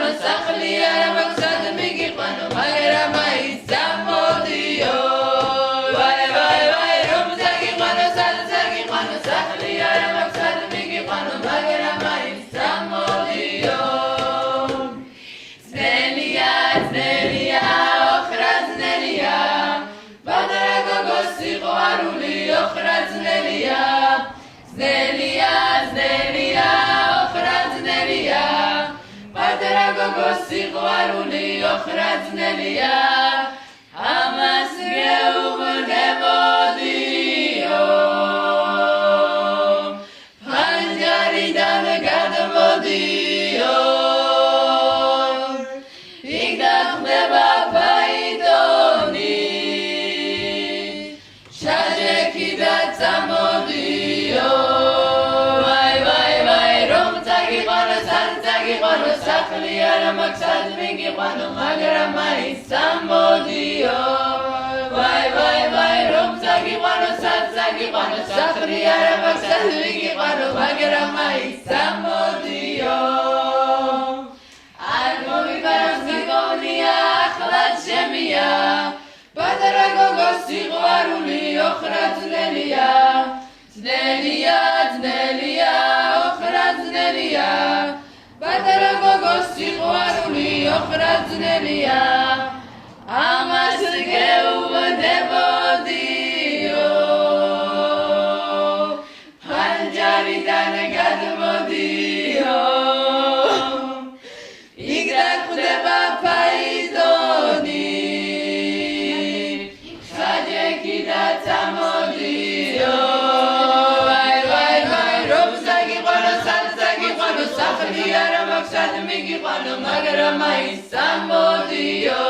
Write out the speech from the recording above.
გიყვანო სახლი არა მაქვს სად მიგიყვანო მაგრამ მაინც წამოდიო ვაი ვაი ვაი რომ წაგიყვანო სად წაგიყვანო სახლი არა მაქვს სად მიგიყვანო მაგრამ მაინც წამოდიო ძნელია ძნელია ოხრა ძნელია პატარა გოგოს სიყვარული ოხრა ძნელია ძნელია ძნელია ოხრა ძნელია პატარა გოგოს სიყვარული ოხრა ძნელია ამას გეუბნებოდიო ფანჯარიდან გადმოდიო იქ დახდება ფაიტონი შაჯექი და წამოდიო ვაი ვაი ვაი რომ წაგიყვანო სად წაგიყვანო სახლი არა მაქვს სად მიგიყვანო მაგრამ მაინც წამოდიო ვაი ვაი ვაი რომ წაგიყვანო სად წაგიყვანო სახლი არა მაქვს სად მიგიყვანო მაგრამ მაინც წამოდიო არ მომიბაროს გიგონია ახლა შემია პატარა გოგოს სიყვარული ოხრა ძნელია ძნელია ძნელია ოხრა ძნელია პატარა გოგოს სიყვარული ოხრა ძნელია ამას გეუბნებოდიო ფანჯარიდან გადმოდიო იქ დაგხვდება ფაიტონი შაჯექი და წამოდიო ვაი ვაი ვაი რომ წაგიყვანო სად წაგიყვანო სახლი არა მაქვს სად მიგიყვანო მაგრამ მაინც წამოდიო